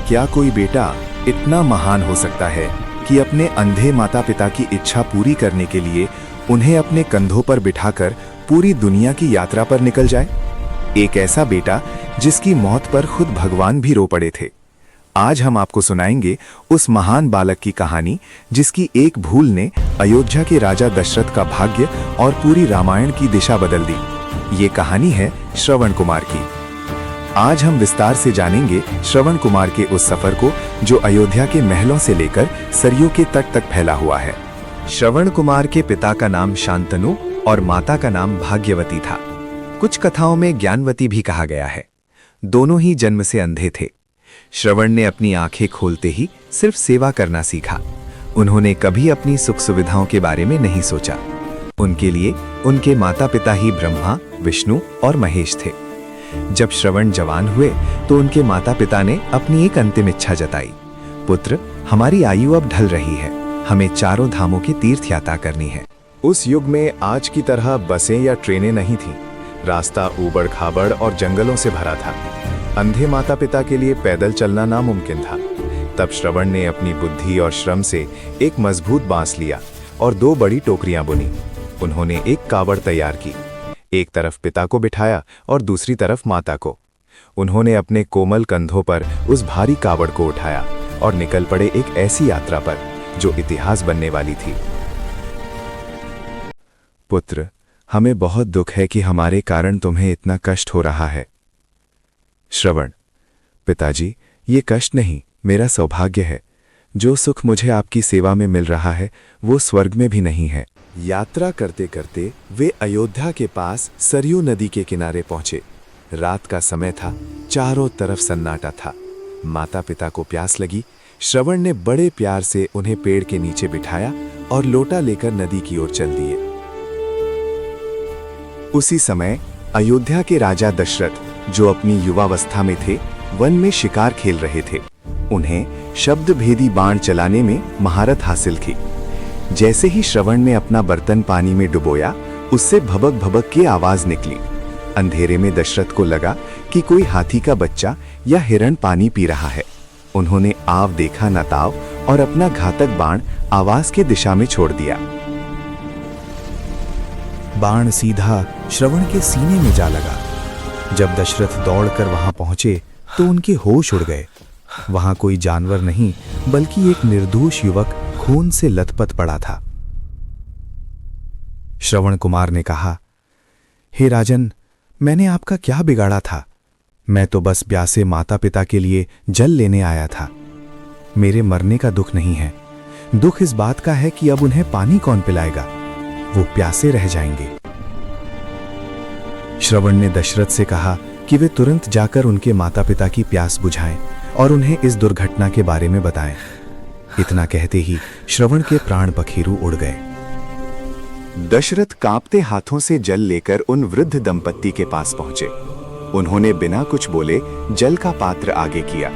क्या कोई बेटा इतना महान हो सकता है कि अपने अंधे माता पिता की इच्छा पूरी करने के लिए उन्हें अपने कंधों पर बिठाकर पूरी दुनिया की यात्रा पर निकल जाए? एक ऐसा बेटा जिसकी मौत पर खुद भगवान भी रो पड़े थे। आज हम आपको सुनाएंगे उस महान बालक की कहानी जिसकी एक भूल ने अयोध्या के राजा दशरथ का भाग्य और पूरी रामायण की दिशा बदल दी। ये कहानी है श्रवण कुमार की। आज हम विस्तार से जानेंगे श्रवण कुमार के उस सफर को जो अयोध्या के महलों से लेकर सरयू के तट तक फैला हुआ है। श्रवण कुमार के पिता का नाम शांतनु और माता का नाम भाग्यवती था। कुछ कथाओं में ज्ञानवती भी कहा गया है। दोनों ही जन्म से अंधे थे। श्रवण ने अपनी आंखें खोलते ही सिर्फ सेवा करना सीखा। उन्होंने कभी अपनी सुख सुविधाओं के बारे में नहीं सोचा। उनके लिए उनके माता पिता ही ब्रह्मा, विष्णु और महेश थे। जब श्रवण जवान हुए तो उनके माता पिता ने अपनी एक अंतिम इच्छा जताई। पुत्र, हमारी आयु अब ढल रही है, हमें चारों धामों की तीर्थ यात्रा करनी है। उस युग में आज की तरह बसें या ट्रेनें नहीं थीं। रास्ता ऊबड़ खाबड़ और जंगलों से भरा था। अंधे माता पिता के लिए पैदल चलना नामुमकिन था। तब श्रवण ने अपनी बुद्धि और श्रम से एक मजबूत बांस लिया और 2 बड़ी टोकरियां बुनी। उन्होंने एक कावड़ तैयार की। एक तरफ पिता को बिठाया और दूसरी तरफ माता को। उन्होंने अपने कोमल कंधों पर उस भारी कावड़ को उठाया और निकल पड़े एक ऐसी यात्रा पर जो इतिहास बनने वाली थी। पुत्र, हमें बहुत दुख है कि हमारे कारण तुम्हें इतना कष्ट हो रहा है। श्रवण: पिताजी, ये कष्ट नहीं, मेरा सौभाग्य है। जो सुख मुझे आपकी सेवा में मिल रहा है वो स्वर्ग में भी नहीं है। यात्रा करते करते वे अयोध्या के पास सरयू नदी के किनारे पहुंचे। रात का समय था, चारों तरफ सन्नाटा था। माता पिता को प्यास लगी। श्रवण ने बड़े प्यार से उन्हें पेड़ के नीचे बिठाया और लोटा लेकर नदी की ओर चल दिए। उसी समय अयोध्या के राजा दशरथ, जो अपनी युवावस्था में थे, वन में शिकार खेल रहे थे। उन्हें शब्द भेदी बाण चलाने में महारत हासिल थी। जैसे ही श्रवण ने अपना बर्तन पानी में डुबोया, उससे भबक भबक की आवाज निकली। अंधेरे में दशरथ को लगा कि कोई हाथी का बच्चा या हिरण पानी पी रहा है। उन्होंने आव देखा न ताव और अपना घातक बाण आवाज के दिशा में छोड़ दिया। बाण सीधा श्रवण के सीने में जा लगा। जब दशरथ दौड़कर वहां पहुंचे तो उनके होश उड़ गए। वहां कोई जानवर नहीं बल्कि एक निर्दोष युवक खून से लथपथ पड़ा था। श्रवण कुमार ने कहा, हे राजन, मैंने आपका क्या बिगाड़ा था? मैं तो बस प्यासे माता पिता के लिए जल लेने आया था। मेरे मरने का दुख नहीं है। दुख इस बात का है कि अब उन्हें पानी कौन पिलाएगा? वो प्यासे रह जाएंगे। श्रवण ने दशरथ से कहा कि वे तुरंत जाकर उनके माता पिता की प्यास बुझाएं और उन्हें इस दुर्घटना के बारे में बताएं। इतना कहते ही श्रवण के प्राण पखेरु उड़ गए। दशरथ कांपते हाथों से जल लेकर उन वृद्ध दंपत्ति के पास पहुंचे। उन्होंने बिना कुछ बोले जल का पात्र आगे किया,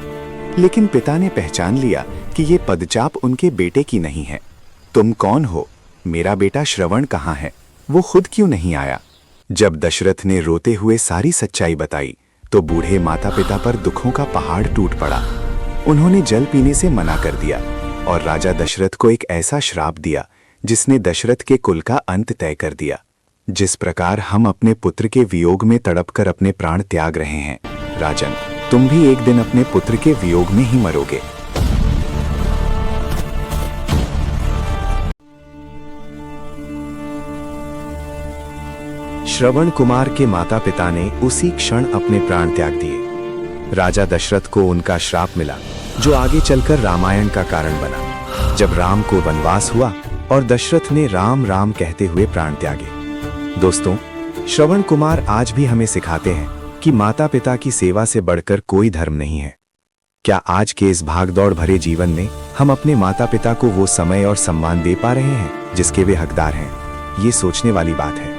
लेकिन पिता ने पहचान लिया कि ये पदचाप उनके बेटे की नहीं है। तुम कौन हो? मेरा बेटा श्रवण कहाँ है? वो खुद क्यों नहीं आया? जब दशरथ ने रोते हुए सारी सच्चाई बताई तो बूढ़े माता पिता पर दुखों का पहाड़ टूट पड़ा। उन्होंने जल पीने से मना कर दिया और राजा दशरथ को एक ऐसा श्राप दिया जिसने दशरथ के कुल का अंत तय कर दिया। जिस प्रकार हम अपने पुत्र के वियोग में तड़पकर अपने प्राण त्याग रहे हैं, राजन, तुम भी एक दिन अपने पुत्र के वियोग में ही मरोगे। श्रवण कुमार के माता पिता ने उसी क्षण अपने प्राण त्याग दिए। राजा दशरथ को उनका श्राप मिला जो आगे चलकर रामायण का कारण बना। जब राम को वनवास हुआ और दशरथ ने राम राम कहते हुए प्राण त्यागे। दोस्तों, श्रवण कुमार आज भी हमें सिखाते हैं कि माता पिता की सेवा से बढ़कर कोई धर्म नहीं है। क्या आज के इस भागदौड़ भरे जीवन में हम अपने माता पिता को वो समय और सम्मान दे पा रहे हैं जिसके वे हकदार हैं? ये सोचने वाली बात है।